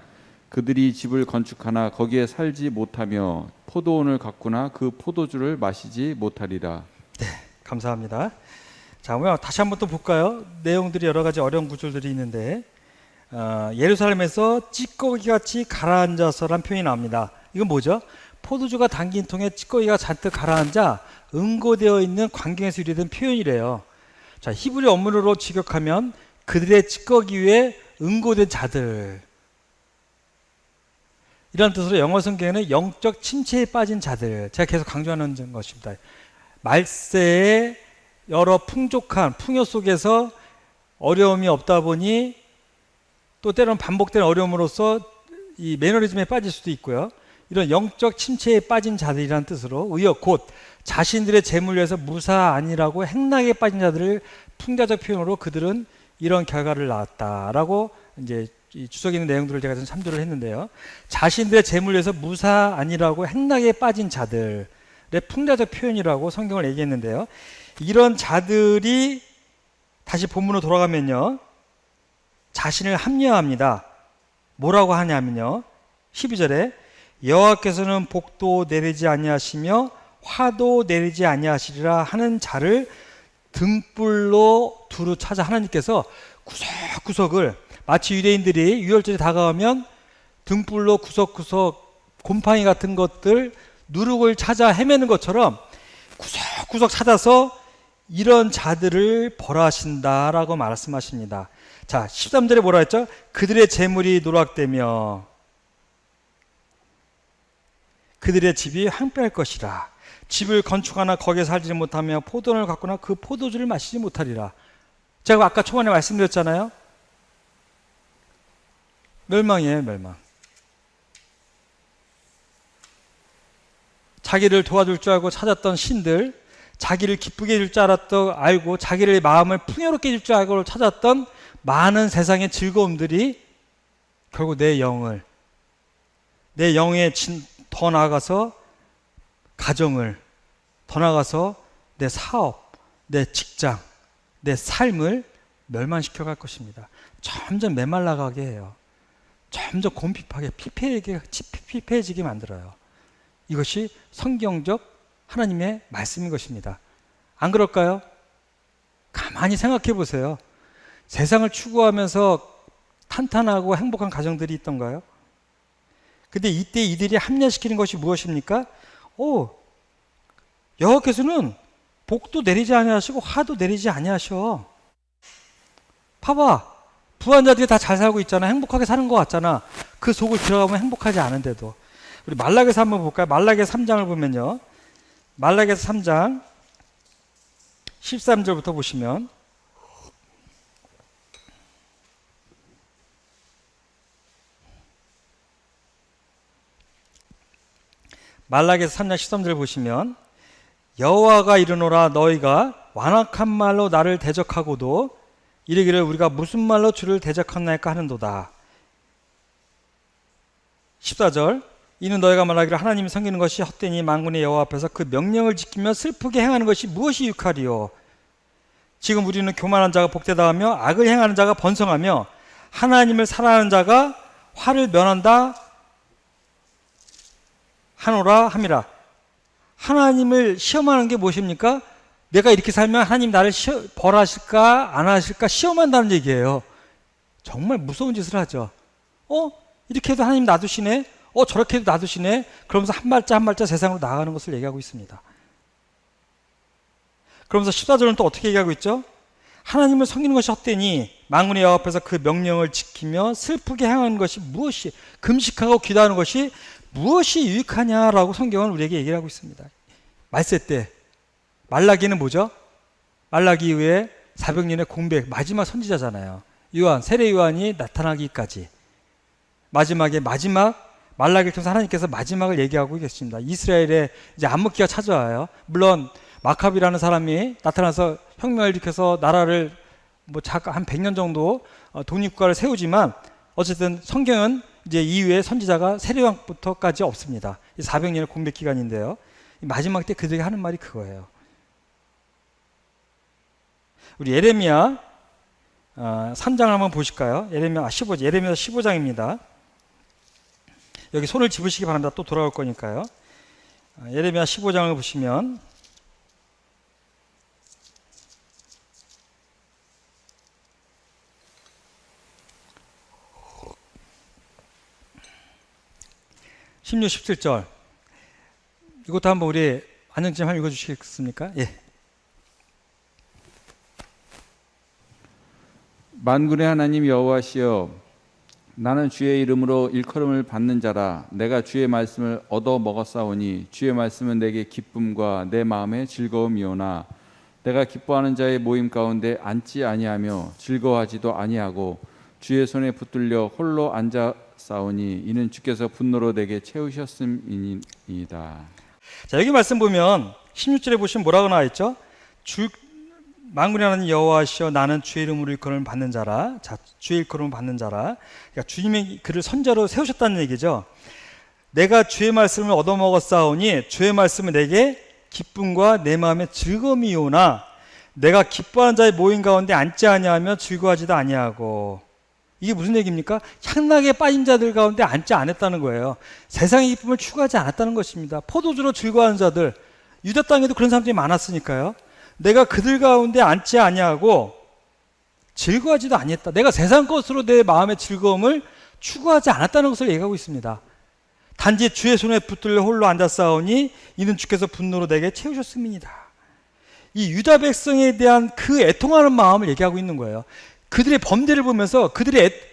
그들이 집을 건축하나 거기에 살지 못하며 포도원을 가꾸나 그 포도주를 마시지 못하리라. 감사합니다. 자, 그러면 다시 한번 또 볼까요? 내용들이 여러 가지 어려운 구절들이 있는데 예루살렘에서 찌꺼기같이 가라앉아서란 표현이 나옵니다. 이건 뭐죠? 포도주가 담긴 통에 찌꺼기가 잔뜩 가라앉아 응고되어 있는 광경에서 유래된 표현이래요. 자, 히브리 원문으로 직역하면 그들의 찌꺼기 위에 응고된 자들, 이런 뜻으로 영어 성경에는 영적 침체에 빠진 자들, 제가 계속 강조하는 것입니다. 말세의 여러 풍족한 풍요 속에서 어려움이 없다 보니 또 때로는 반복되는 어려움으로써 이 매너리즘에 빠질 수도 있고요. 이런 영적 침체에 빠진 자들이라는 뜻으로 의어 곧 자신들의 재물 위해서 무사 아니라고 행락에 빠진 자들을 풍자적 표현으로 그들은 이런 결과를 낳았다라고 이제 이 주석에 있는 내용들을 제가 좀 참조를 했는데요. 자신들의 재물 위해서 무사 아니라고 행락에 빠진 자들의 풍자적 표현이라고 성경을 얘기했는데요. 이런 자들이 다시 본문으로 돌아가면요, 자신을 합리화합니다. 뭐라고 하냐면요, 12절에 여호와께서는 복도 내리지 아니하시며 화도 내리지 아니하시리라 하는 자를 등불로 두루 찾아. 하나님께서 구석구석을 마치 유대인들이 유월절이 다가오면 등불로 구석구석 곰팡이 같은 것들 누룩을 찾아 헤매는 것처럼 구석구석 찾아서 이런 자들을 벌하신다라고 말씀하십니다. 자, 13절에 뭐라 했죠? 그들의 재물이 노락되며 그들의 집이 황폐할 것이라. 집을 건축하나 거기에 살지 못하며 포도원을 가꾸나 그 포도주를 마시지 못하리라. 제가 아까 초반에 말씀드렸잖아요. 멸망이에요, 멸망. 자기를 도와줄 줄 알고 찾았던 신들, 자기를 기쁘게 해줄 줄 알고 자기를 마음을 풍요롭게 해줄 줄 알고 찾았던 많은 세상의 즐거움들이 결국 내 영에 더 나아가서 가정을, 더 나아가서 내 사업, 내 직장, 내 삶을 멸망시켜 갈 것입니다. 점점 메말라가게 해요. 점점 곰핍하게 피폐해지게 만들어요. 이것이 성경적 하나님의 말씀인 것입니다. 안 그럴까요? 가만히 생각해 보세요. 세상을 추구하면서 탄탄하고 행복한 가정들이 있던가요? 근데 이때 이들이 합리화시키는 것이 무엇입니까? 여호와께서는 복도 내리지 아니하시고 화도 내리지 아니하셔. 봐봐, 부한 자들이 다 잘 살고 있잖아. 행복하게 사는 것 같잖아. 그 속을 들어가면 행복하지 않은데도. 우리 말라기서 한번 볼까요? 말라기서 3장을 보면요, 말라기서 3장 13절부터 보시면 말라기서 3장 13절 보시면 여호와가 이르노라 너희가 완악한 말로 나를 대적하고도 이르기를 우리가 무슨 말로 주를 대적하나이까 하는도다. 14절 이는 너희가 말하기를 하나님이 섬기는 것이 헛되니 만군의 여호와 앞에서 그 명령을 지키며 슬프게 행하는 것이 무엇이 유익하리요. 지금 우리는 교만한 자가 복되다하며 악을 행하는 자가 번성하며 하나님을 사랑하는 자가 화를 면한다 하노라 함이라. 하나님을 시험하는 게 무엇입니까? 내가 이렇게 살면 하나님 나를 벌하실까 안 하실까 시험한다는 얘기예요. 정말 무서운 짓을 하죠. 이렇게 해도 하나님 놔두시네, 저렇게 해도 놔두시네. 그러면서 한 발자 한 발자 세상으로 나아가는 것을 얘기하고 있습니다. 그러면서 14절은 또 어떻게 얘기하고 있죠? 하나님을 섬기는 것이 헛되니 만군의 여호와 앞에서 그 명령을 지키며 슬프게 행하는 것이 무엇이, 금식하고 기도하는 것이 무엇이 유익하냐라고 성경은 우리에게 얘기를 하고 있습니다. 말세 때 말라기는 뭐죠? 말라기 이후에 400년의 공백, 마지막 선지자잖아요. 요한, 세례 요한이 나타나기까지 마지막 말라기를 통해서 하나님께서 마지막을 얘기하고 계십니다. 이스라엘에 이제 암흑기가 찾아와요. 물론 마카비라는 사람이 나타나서 혁명을 일으켜서 나라를 한 100년 정도 독립국가를 세우지만 어쨌든 성경은 이제 이후에 선지자가 세례요한부터까지 없습니다. 400년의 공백 기간인데요. 마지막 때 그들에게 하는 말이 그거예요. 우리 예레미야 3장을 한번 보실까요? 예레미야 15장입니다. 여기 손을 집으시기 바랍니다. 또 돌아올 거니까요. 예레미야 15장을 보시면 (16, 17절) 이것도 한번 우리 안영진 한번 읽어주시겠습니까? 예. 만군의 하나님 여호와시여, 나는 주의 이름으로 일컬음을 받는 자라. 내가 주의 말씀을 얻어 먹었사오니 주의 말씀은 내게 기쁨과 내 마음의 즐거움이오나 내가 기뻐하는 자의 모임 가운데 앉지 아니하며 즐거워하지도 아니하고 주의 손에 붙들려 홀로 앉아싸우니 이는 주께서 분노로 내게 채우셨음이니이다. 자, 여기 말씀 보면 16절에 보시면 뭐라고 나와 있죠? 만군의 하나님 여호와시여, 나는 주의 이름으로 일컬음을 받는 자라. 자, 주의 일컬음을 받는 자라. 그러니까 주님이 그를 선자로 세우셨다는 얘기죠. 내가 주의 말씀을 얻어먹었사오니 주의 말씀은 내게 기쁨과 내 마음의 즐거움이오나 내가 기뻐하는 자의 모임 가운데 앉지 아니하며 즐거워하지도 아니하고. 이게 무슨 얘기입니까? 향락에 빠진 자들 가운데 앉지 않았다는 거예요. 세상의 기쁨을 추구하지 않았다는 것입니다. 포도주로 즐거워하는 자들, 유다 땅에도 그런 사람들이 많았으니까요. 내가 그들 가운데 앉지 아니하고 즐거워하지도 아니했다. 내가 세상 것으로 내 마음의 즐거움을 추구하지 않았다는 것을 얘기하고 있습니다. 단지 주의 손에 붙들려 홀로 앉았사오니 이는 주께서 분노로 내게 채우셨음이니이다. 이 유다 백성에 대한 그 애통하는 마음을 얘기하고 있는 거예요. 그들의 범죄를 보면서 그들의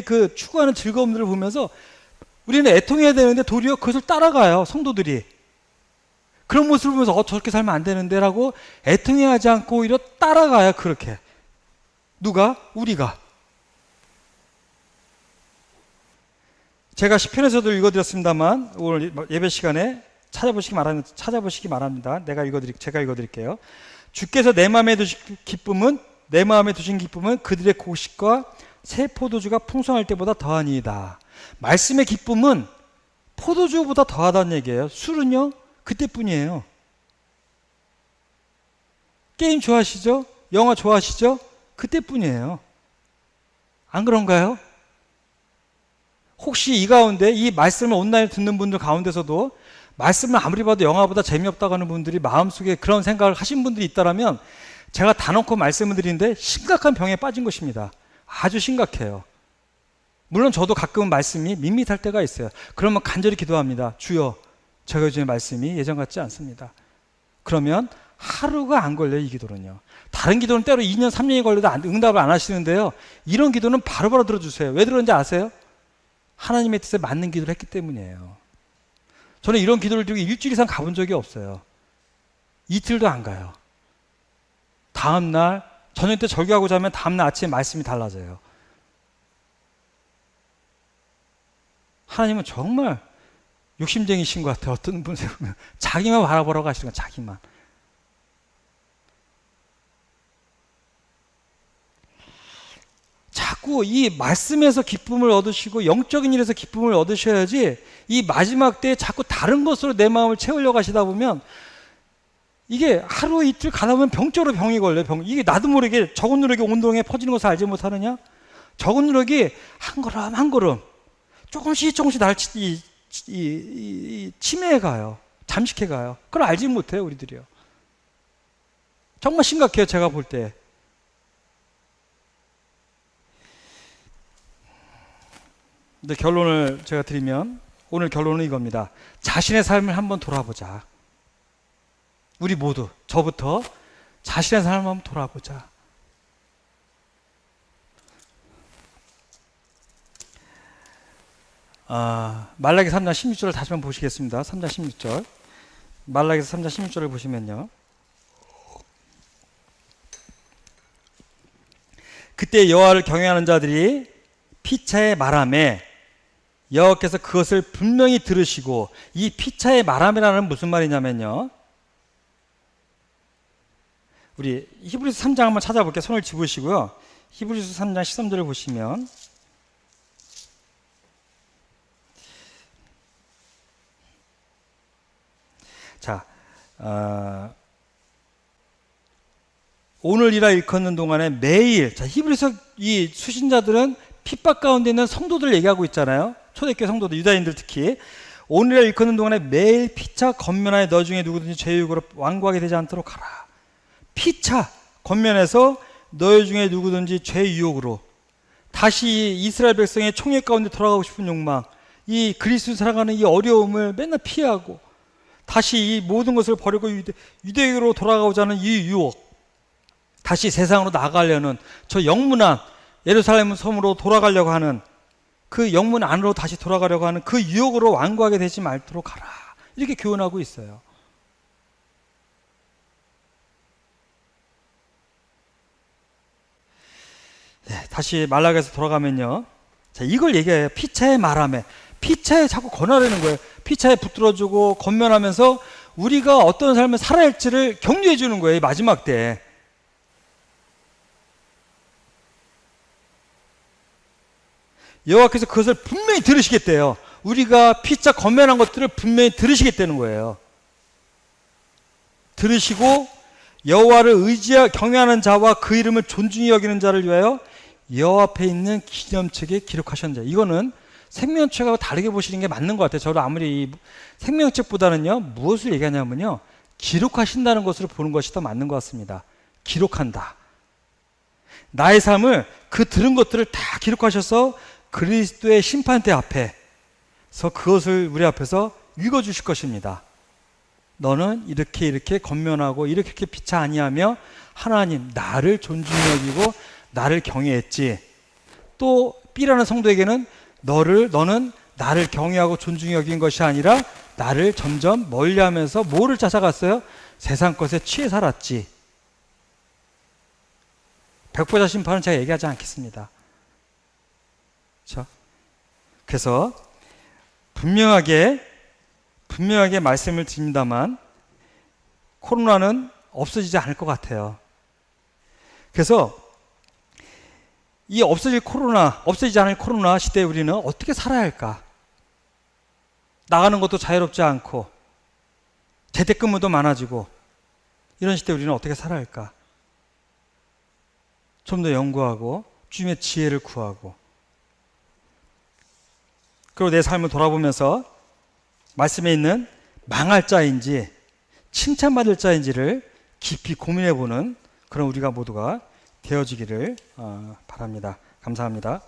그 추구하는 즐거움들을 보면서 우리는 애통해야 되는데 도리어 그것을 따라가요. 성도들이. 그런 모습을 보면서 저렇게 살면 안 되는데 라고 애통해하지 않고 오히려 따라가요. 그렇게. 누가? 우리가. 제가 시편에서도 읽어드렸습니다만 오늘 예배 시간에 찾아보시기 바랍니다. 제가 읽어드릴게요. 주께서 내 마음에 두신 기쁨은 그들의 곡식과 새 포도주가 풍성할 때보다 더하니이다. 말씀의 기쁨은 포도주보다 더하다는 얘기예요. 술은요? 그때뿐이에요. 게임 좋아하시죠? 영화 좋아하시죠? 그때뿐이에요. 안 그런가요? 혹시 이 가운데 이 말씀을 온라인 듣는 분들 가운데서도 말씀을 아무리 봐도 영화보다 재미없다고 하는 분들이 마음속에 그런 생각을 하신 분들이 있다면 제가 다 놓고 말씀을 드리는데 심각한 병에 빠진 것입니다. 아주 심각해요. 물론 저도 가끔은 말씀이 밋밋할 때가 있어요. 그러면 간절히 기도합니다. 주여, 제가 요즘에 말씀이 예전 같지 않습니다. 그러면 하루가 안 걸려요. 이 기도는요. 다른 기도는 때로 2년 3년이 걸려도 응답을 안 하시는데요, 이런 기도는 바로바로 들어주세요. 왜 들었는지 아세요? 하나님의 뜻에 맞는 기도를 했기 때문이에요. 저는 이런 기도를 드리고 일주일 이상 가본 적이 없어요. 이틀도 안 가요. 다음날 저녁 때 절기하고 자면 다음날 아침에 말씀이 달라져요. 하나님은 정말 욕심쟁이신 것 같아요. 어떤 분을 보면 자기만 바라보라고 하시는 거예요. 자기만. 자꾸 이 말씀에서 기쁨을 얻으시고 영적인 일에서 기쁨을 얻으셔야지, 이 마지막 때에 자꾸 다른 것으로 내 마음을 채우려고 하시다 보면 이게 하루 이틀 가다 보면 병적으로 병이 걸려요. 이게 나도 모르게 적은 누룩이 온 동에 퍼지는 것을 알지 못하느냐? 적은 누룩이 한 걸음 한 걸음 조금씩 날 침해해 가요. 잠식해 가요. 그걸 알지 못해요, 우리들이요. 정말 심각해요, 제가 볼 때. 근데 결론을 제가 드리면 오늘 결론은 이겁니다. 자신의 삶을 한번 돌아보자. 우리 모두, 저부터 자신의 삶을 한번 돌아보자. 말라기 3장 16절을 다시 한번 보시겠습니다. 3장 16절. 말라기서 3장 16절을 보시면요, 그때 여호와를 경외하는 자들이 피차의 말하매 여호와께서 그것을 분명히 들으시고, 이 피차의 말함이라는 무슨 말이냐면요, 우리 히브리서 3장 한번 찾아볼게요. 손을 집으시고요. 히브리서 3장 13절을 보시면 자, 오늘이라 일컫는 동안에 매일, 자, 히브리서 이 수신자들은 핍박 가운데 있는 성도들 얘기하고 있잖아요. 초대교회 성도들, 유다인들 특히. 오늘이라 일컫는 동안에 매일 피차 겉면하여 너 중에 누구든지 죄의 유혹으로 완고하게 되지 않도록 하라. 피차 겉면에서 너희 중에 누구든지 죄의 유혹으로 다시 이스라엘 백성의 총회 가운데 돌아가고 싶은 욕망, 이 그리스도 살아가는 이 어려움을 맨날 피하고 다시 이 모든 것을 버리고 유대교로 돌아가고자 하는 이 유혹, 다시 세상으로 나가려는 저 영문안 예루살렘 섬으로 돌아가려고 하는 그 영문 안으로 다시 돌아가려고 하는 그 유혹으로 완고하게 되지 말도록 하라. 이렇게 교훈하고 있어요. 네, 다시 말라기에서 돌아가면요. 자, 이걸 얘기해요. 피차에 말하며. 피차에 자꾸 권하려는 거예요. 피차에 붙들어주고 권면하면서 우리가 어떤 삶을 살아야 할지를 격려해 주는 거예요. 마지막 때. 여호와께서 그것을 분명히 들으시겠대요. 우리가 피차 권면한 것들을 분명히 들으시겠다는 거예요. 들으시고 여호와를 의지하 경외하는 자와 그 이름을 존중히 여기는 자를 위하여 여호와 앞에 있는 기념책에 기록하셨는데, 이거는 생명책하고 다르게 보시는 게 맞는 것 같아요. 저도 아무리 이 생명책보다는요, 무엇을 얘기하냐면요, 기록하신다는 것으로 보는 것이 더 맞는 것 같습니다. 기록한다. 나의 삶을 그 들은 것들을 다 기록하셔서 그리스도의 심판대 앞에서 그것을 우리 앞에서 읽어주실 것입니다. 너는 이렇게 권면하고 이렇게 피차 아니하며 하나님 나를 존중히 여기고 나를 경외했지. 또 B라는 성도에게는 너는 나를 경외하고 존중히 여긴 것이 아니라 나를 점점 멀리하면서 뭐를 찾아갔어요? 세상 것에 취해 살았지. 백보자 심판은 제가 얘기하지 않겠습니다. 그렇죠? 그래서 분명하게 말씀을 드립니다만 코로나는 없어지지 않을 것 같아요. 그래서 이 없어지지 않을 코로나 시대에 우리는 어떻게 살아야 할까? 나가는 것도 자유롭지 않고 재택근무도 많아지고 이런 시대에 우리는 어떻게 살아야 할까? 좀 더 연구하고 주님의 지혜를 구하고, 그리고 내 삶을 돌아보면서 말씀에 있는 망할 자인지 칭찬받을 자인지를 깊이 고민해보는 그런 우리가 모두가 되어지기를 바랍니다. 감사합니다.